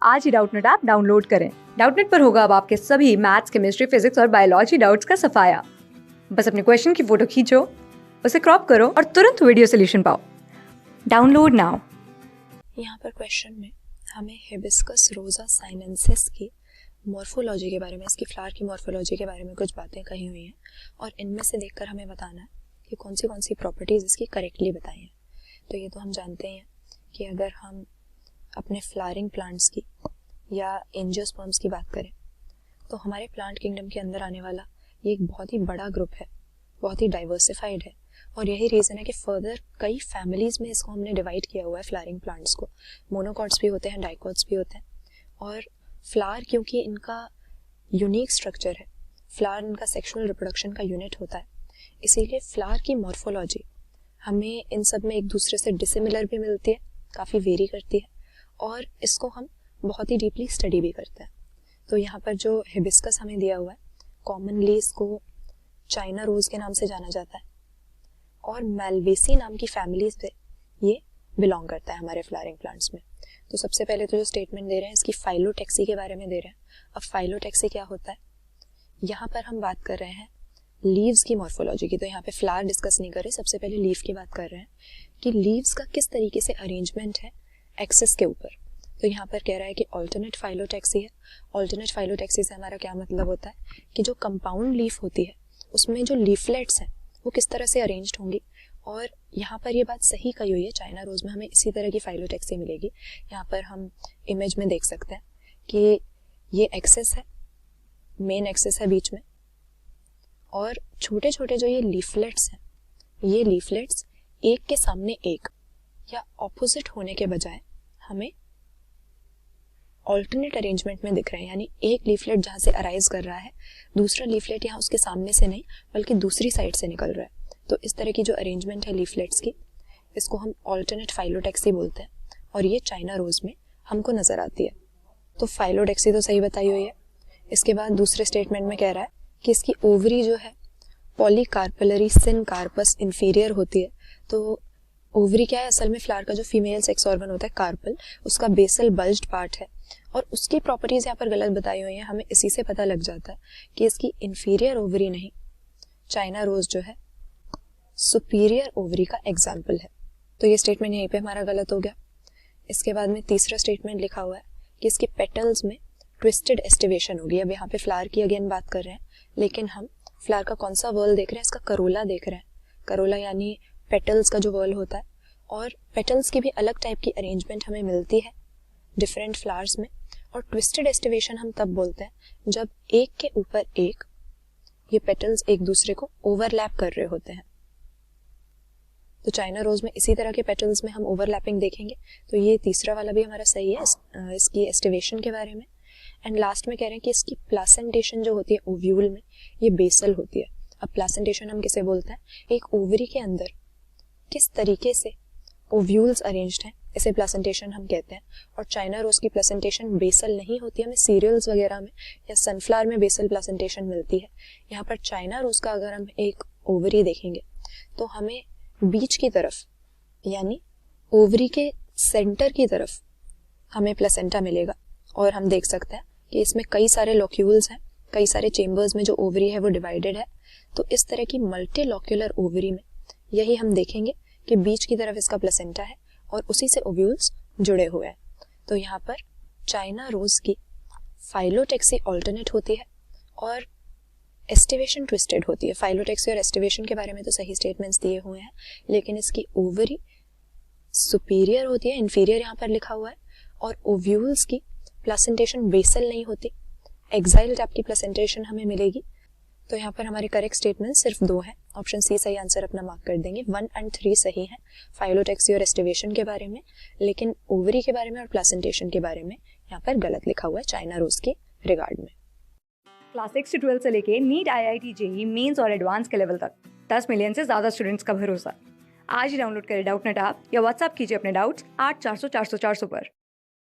आज ही Doubtnut app download करें। Doubtnut पर होगा अब आपके सभी मैथ्स, केमिस्ट्री, फिजिक्स और बायोलॉजी डाउट्स का सफाया। बस अपने क्वेश्चन की फोटो खींचो, उसे क्रॉप करो और तुरंत वीडियो सोल्यूशन पाओ। Download now. यहाँ पर क्वेश्चन में हमें हिबिस्कस रोजा साइनेंसिस की मॉर्फोलॉजी के बारे में, इसकी फ्लावर की मॉर्फोलॉजी के बारे में कुछ बातें कही हुई हैं और इनमें से देखकर हमें बताना है कि कौन सी प्रॉपर्टीज़ इसकी करेक्टली बताई हैं। तो ये तो हम जानते हैं कि अगर हम अपने फ्लावरिंग प्लांट्स की या एंजियोस्पर्म्स की बात करें तो हमारे प्लांट किंगडम के अंदर आने वाला ये एक बहुत ही बड़ा ग्रुप है, बहुत ही डाइवर्सिफाइड है और यही रीज़न है कि फर्दर कई फैमिलीज़ में इसको हमने डिवाइड किया हुआ है फ्लावरिंग प्लांट्स को। मोनोकॉट्स भी होते हैं, डाइकॉट्स भी होते हैं और फ्लावर क्योंकि इनका यूनिक स्ट्रक्चर है, फ्लावर इनका सेक्सुअल रिप्रोडक्शन का यूनिट होता है, इसीलिए फ्लावर की मॉर्फोलॉजी हमें इन सब में एक दूसरे से डिसिमिलर भी मिलती है, काफ़ी वेरी करती है और इसको हम बहुत ही डीपली स्टडी भी करते हैं। तो यहाँ पर जो हिबिस्कस हमें दिया हुआ है, कॉमनली इसको चाइना रोज़ के नाम से जाना जाता है और मेलवेसी नाम की फैमिलीज पे ये बिलोंग करता है हमारे फ्लावरिंग प्लांट्स में। तो सबसे पहले तो जो स्टेटमेंट दे रहे हैं इसकी फाइलोटेक्सी के बारे में दे रहे हैं। अब फाइलोटेक्सी क्या होता है, यहाँ पर हम बात कर रहे हैं लीव्स की मॉर्फोलॉजी की। तो यहाँ पे फ्लावर डिस्कस नहीं कर रहे, सबसे पहले लीव की बात कर रहे हैं कि लीव्स का किस तरीके से अरेंजमेंट है एक्सिस के ऊपर। तो यहाँ पर कह रहा है कि ऑल्टरनेट फाइलोटेक्सी है। ऑल्टरनेट फाइलोटेक्सी से हमारा क्या मतलब होता है कि जो कंपाउंड लीफ होती है उसमें जो लीफलेट्स हैं वो किस तरह से अरेंज्ड होंगी। और यहाँ पर ये बात सही कही हुई है, चाइना रोज़ में हमें इसी तरह की फाइलोटेक्सी मिलेगी। यहाँ पर हम इमेज में देख सकते हैं कि ये एक्सिस है, मेन एक्सिस है बीच में और छोटे छोटे जो ये लीफलेट्स हैं, ये लीफलेट्स एक के सामने एक या ऑपोजिट होने के बजाय हमें ऑल्टरनेट अरेंजमेंट में दिख रहे हैं। यानी एक लीफलेट जहाँ से अराइज कर रहा है, दूसरा लीफलेट यहाँ उसके सामने से नहीं बल्कि दूसरी साइड से निकल रहा है। तो इस तरह की जो अरेंजमेंट है लीफलेट्स की, इसको हम ऑल्टरनेट फाइलोटेक्सी बोलते हैं और ये चाइना रोज़ में हमको नज़र आती है। तो फाइलोटेक्सी तो सही बताई हुई है। इसके बाद दूसरे स्टेटमेंट में कह रहा है कि इसकी ओवरी जो है पॉलीकार्पेलरी सिन कार्पस इंफीरियर होती है। तो ओवरी क्या है, असल में फ्लावर का जो फीमेल सेक्स ऑर्गन होता है कार्पल, उसका बेसल बल्ज्ड पार्ट है और उसकी प्रॉपर्टीज यहाँ पर गलत बताई हुई हैं। हमें इसी से पता लग जाता है कि इसकी इंफीरियर ओवरी नहीं, चाइना रोज जो है सुपीरियर ओवरी का एग्जाम्पल है। तो ये स्टेटमेंट यहीं पे हमारा गलत हो गया। इसके बाद में तीसरा स्टेटमेंट लिखा हुआ है कि इसके पेटल्स में ट्विस्टेड एस्टिवेशन होगी। अब यहाँ पे फ्लावर की अगेन बात कर रहे हैं, लेकिन हम फ्लावर का कौन सा वर्ल देख रहे हैं, इसका करोला देख रहे हैं। करोला यानी पेटल्स का जो वर्ल होता है और पेटल्स की भी अलग टाइप की अरेंजमेंट हमें मिलती है डिफरेंट फ्लावर्स में। और ट्विस्टेड एस्टिवेशन हम तब बोलते हैं जब एक के ऊपर एक ये पेटल्स एक दूसरे को ओवरलैप कर रहे होते हैं। तो चाइना रोज में इसी तरह के पेटल्स में हम ओवरलैपिंग देखेंगे। तो ये तीसरा वाला भी हमारा सही है इसकी एस्टिवेशन के बारे में। एंड लास्ट में कह रहे हैं कि इसकी प्लासेंटेशन जो होती है ओव्यूल में, ये बेसल होती है। अब प्लासेंटेशन हम किसे बोलते हैं, एक ओवरी के अंदर किस तरीके से ओव्यूल्स अरेंज्ड हैं, इसे प्लासेंटेशन हम कहते हैं। और चाइना रोज की प्लासेंटेशन बेसल नहीं होती है, हमें सीरियल्स वगैरह में या सनफ्लावर में बेसल प्लासेंटेशन मिलती है। यहाँ पर चाइना रोज का अगर हम एक ओवरी देखेंगे तो हमें बीच की तरफ यानी ओवरी के सेंटर की तरफ हमें प्लेसेंटा मिलेगा और हम देख सकते हैं कि इसमें कई सारे लॉक्यूल्स हैं, कई सारे चेम्बर्स में जो ओवरी है वो डिवाइडेड है। तो इस तरह की मल्टी लॉक्यूलर ओवरी में यही हम देखेंगे कि बीच की तरफ इसका प्लेसेंटा है और उसी से ओव्यूल्स जुड़े हुए हैं। तो यहाँ पर चाइना रोज की फाइलोटेक्सी ऑल्टरनेट होती है और एस्टिवेशन ट्विस्टेड होती है। फाइलोटेक्सी और एस्टिवेशन के बारे में तो सही स्टेटमेंट्स दिए हुए हैं, लेकिन इसकी ओवरी सुपीरियर होती है, इंफीरियर यहाँ पर लिखा हुआ है। और ओव्यूल्स की प्लेसेंटेशन बेसल नहीं होती, एक्साइल टाइप की प्लेसेंटेशन हमें मिलेगी। तो यहाँ पर हमारे करेक्ट स्टेटमेंट सिर्फ 2 हैं। ऑप्शन सी सही आंसर अपना मार्क कर देंगे। 1 और 3 सही हैं फाइलोटेक्सी और एस्टिवेशन के बारे में, लेकिन ओवरी के बारे में और प्लेसेंटेशन के बारे में यहाँ पर गलत लिखा हुआ है चाइना रोज के रिगार्ड में। क्लास 6 से 12 से लेके नीट, IIT, JEE मेंस और एडवांस के लेवल तक 10 मिलियन से ज्यादा स्टूडेंट्स का भरोसा। आज ही डाउनलोड करें डाउटनेट ऐप या व्हाट्सएप कीजिए अपने डाउट्स 8400 400 400 पर।